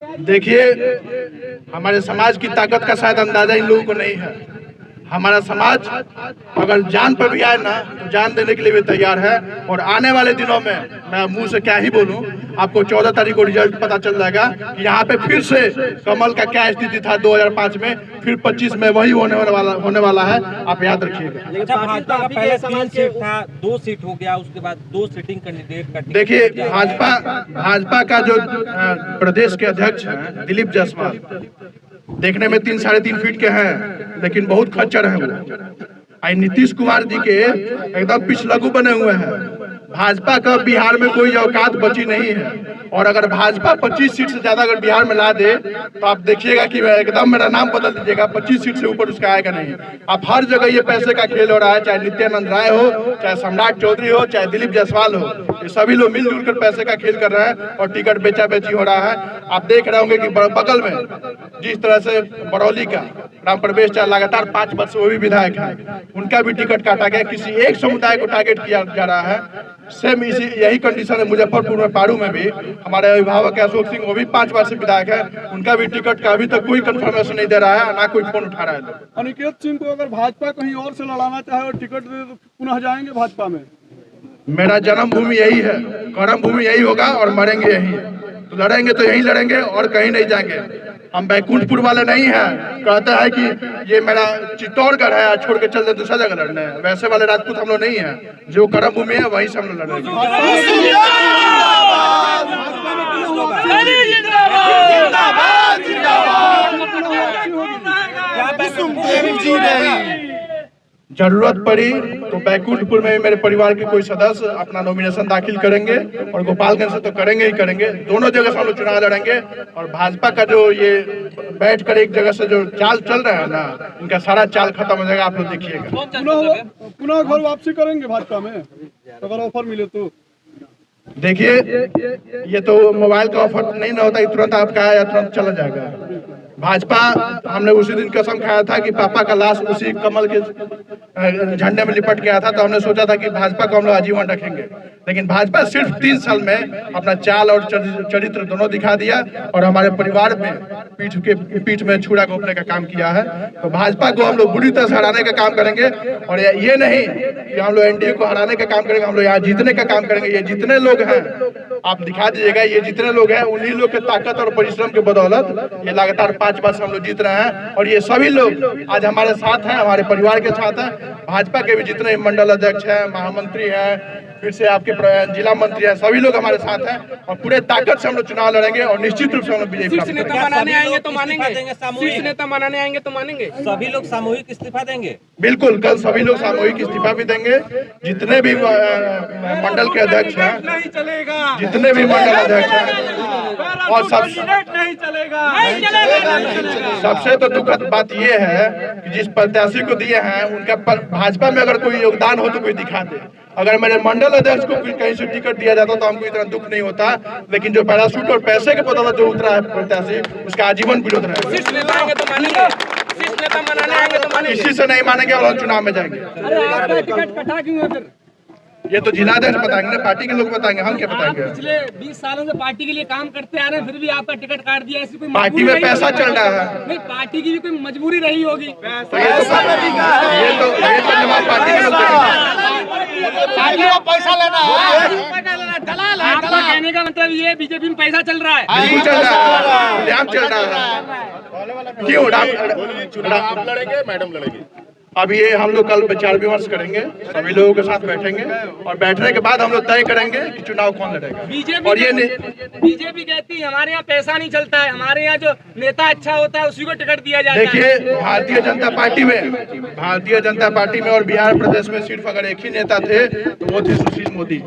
देखिए, हमारे समाज की ताकत का शायद अंदाजा इन लोगों को नहीं है। हमारा समाज अगर जान पर भी आए ना तो जान देने के लिए भी तैयार है। और आने वाले दिनों में मैं मुंह से क्या ही बोलूं, आपको 14 तारीख को रिजल्ट पता चल जाएगा कि यहाँ पे फिर से कमल का क्या स्थिति था 2005 में, फिर 25 में वही होने वाला है। आप याद रखिएगा। लेकिन भाजपा का पहले 3 सीट था, 2 सीट हो गया, उसके बाद 2 सिटिंग कैंडिडेट का। देखिए, भाजपा का जो प्रदेश के अध्यक्ष हैं दिलीप जायसवाल, देखने में 3 साढ़े 3 फीट के हैं, लेकिन बहुत खच्चर है वो। नीतीश कुमार जी के एकदम पिछलगू बने हुए हैं। भाजपा का बिहार में कोई औकात बची नहीं है। और अगर भाजपा 25 सीट से ज्यादा अगर बिहार में ला दे तो आप देखिएगा कि एकदम मेरा नाम बदल दीजिएगा, 25 सीट से ऊपर उसका आएगा नहीं। आप हर जगह ये पैसे का खेल हो रहा है, चाहे नित्यानंद राय हो, चाहे सम्राट चौधरी हो, चाहे दिलीप जायसवाल हो, ये सभी लोग मिलजुल कर पैसे का खेल कर रहे हैं और टिकट बेचा बेची हो रहा है। आप देख रहे होंगे कि बगल में जिस तरह से बरौली का राम प्रवेश चाहे लगातार 5 वर्ष से वो भी विधायक है, उनका भी टिकट काटा गया। किसी एक समुदाय को टारगेट किया जा रहा है। सेम यही कंडीशन है मुजफ्फरपुर में, पारू में भी हमारे अभिभावक अशोक सिंह, वो भी 5 वर्ष से विधायक है, उनका भी टिकट का अभी तक कोई कंफर्मेशन नहीं दे रहा है, ना कोई फोन उठा रहा है। अनिकेत सिंह को अगर भाजपा कहीं और से लड़ाना चाहे और टिकट दे तो पुनः जाएंगे भाजपा में? मेरा जन्मभूमि यही है, कर्म भूमि यही होगा और मरेंगे यही। तो लड़ेंगे तो यही लड़ेंगे और कहीं नहीं जाएंगे। हम बैकुंठपुर वाले नहीं हैं, कहते हैं कि ये मेरा चित्तौड़गढ़ है, छोड़ के चल दे दूसरा जगह लड़ने है। वैसे वाले राजपूत हम लोग नहीं है। जो कर्म भूमि है वहीं से हम लोग लड़ेंगे। जरूरत पड़ी तो बैकुंठपुर में मेरे परिवार के कोई सदस्य अपना नॉमिनेशन दाखिल करेंगे और गोपालगंज से तो करेंगे ही करेंगे। दोनों जगह से हम लोग चुनाव लड़ेंगे। और भाजपा का जो ये बैठ कर एक जगह से जो चाल चल रहा है ना, उनका सारा चाल खत्म हो जाएगा। आप लोग देखिएगा। पुनः घर वापसी करेंगे भाजपा में अगर ऑफर मिले तो? देखिए, ये तो मोबाइल का ऑफर नहीं ना होता, तुरंत आपका आया तुरंत चला जाएगा। भाजपा, हमने उसी दिन कसम खाया था कि पापा का लाश उसी कमल के झंडे में लिपट गया था, तो हमने सोचा था कि भाजपा को हम लोग आजीवन रखेंगे। लेकिन भाजपा सिर्फ 3 साल में अपना चाल और चरित्र दोनों दिखा दिया और हमारे परिवार में पीठ में छुरा घोंपने का काम किया है। तो भाजपा को हम लोग बुरी तरह से हराने का काम करेंगे। और ये नहीं कि हम लोग एनडीए को हराने का काम करेंगे, हम लोग यहाँ जीतने का काम करेंगे। ये जितने लोग हैं आप दिखा दीजिएगा, ये जितने लोग हैं उन्हीं लोग के ताकत और परिश्रम के बदौलत ये लगातार 5 वर्ष हम लोग जीत रहे हैं। और ये सभी लोग आज हमारे साथ हैं, हमारे परिवार के साथ हैं। भाजपा के भी जितने मंडल अध्यक्ष हैं, महामंत्री हैं, फिर से आपके जिला मंत्री हैं, सभी लोग हमारे साथ हैं। और पूरे ताकत से हम लोग चुनाव लड़ेंगे और निश्चित रूप से हम लोग विजय प्राप्त करेंगे। नेता मनाने आएंगे तो मानेंगे, सभी लोग सामूहिक इस्तीफा देंगे। बिल्कुल, कल सभी लोग सामूहिक इस्तीफा भी देंगे। जितने भी मंडल के अध्यक्ष हैं, जितने भी मंडल अध्यक्ष हैं, और सबसे तो दुखद बात ये है कि जिस प्रत्याशी को दिए हैं उनका भाजपा में अगर कोई योगदान हो तो कोई दिखा दे। अगर मेरे मंडल अध्यक्ष को कहीं से टिकट दिया जाता तो हमको इतना दुख नहीं होता। लेकिन जो पैराशूट और पैसे के बदौलत जो उतरा है प्रत्याशी, उसका आजीवन विरोध रहेगा। किसी से नहीं मानेंगे और चुनाव में जाएंगे। ये तो जिलाध्यक्ष बताएंगे ना, पार्टी के लोग बताएंगे, हम क्या बताएंगे। पिछले 20 सालों से पार्टी के लिए काम करते आ रहे हैं, फिर भी आपका टिकट काट दिया। ऐसी कोई पार्टी में पैसा चल रहा है? नहीं, पार्टी की भी कोई मजबूरी रही होगी। तो ये तो जवाब पार्टी के लोग पैसा लेना आपका कहने का मतलब ये बीजेपी में पैसा चल रहा है? बिल्कुल चल रहा है, चल रहा है। क्यों आप लड़ेंगे, मैडम लड़ेंगे? अब ये हम लोग कल विचार विमर्श करेंगे, सभी लोगों के साथ बैठेंगे और बैठने के बाद हम लोग तय करेंगे कि चुनाव कौन लड़ेगा। बीजेपी कहती है हमारे यहाँ पैसा नहीं चलता है, हमारे यहाँ जो नेता अच्छा होता है उसी को टिकट दिया जाता है। देखिए, भारतीय जनता पार्टी में और बिहार प्रदेश में सिर्फ अगर एक ही नेता थे तो वो थे सुशील मोदी।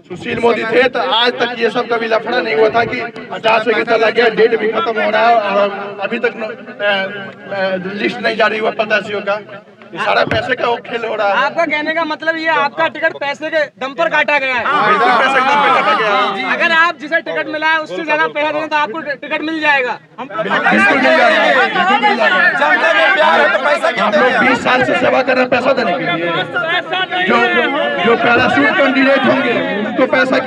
सुशील मोदी थे तो आज तक ये सब कभी लफड़ा नहीं हुआ था कि 50 से कितना लग गया, डेट भी खत्म हो रहा है और अभी तक लिस्ट नहीं जारी हुआ प्रत्याशियों का। ये सारा पैसे का खेल हो रहा है। आपका कहने का मतलब ये आपका टिकट पैसे के दम पर काटा गया है? पैसे के दम पर काटा गया है। अगर आप जिसे टिकट मिला है उससे ज्यादा पैसा देंगे तो आपको टिकट मिल जाएगा। बिल्कुल मिल जाएगा। हम लोग 20 साल से सेवा कर रहे हैं पैसा देने के लिए। जो पैराशूट कैंडिडेट होंगे उनको पैसा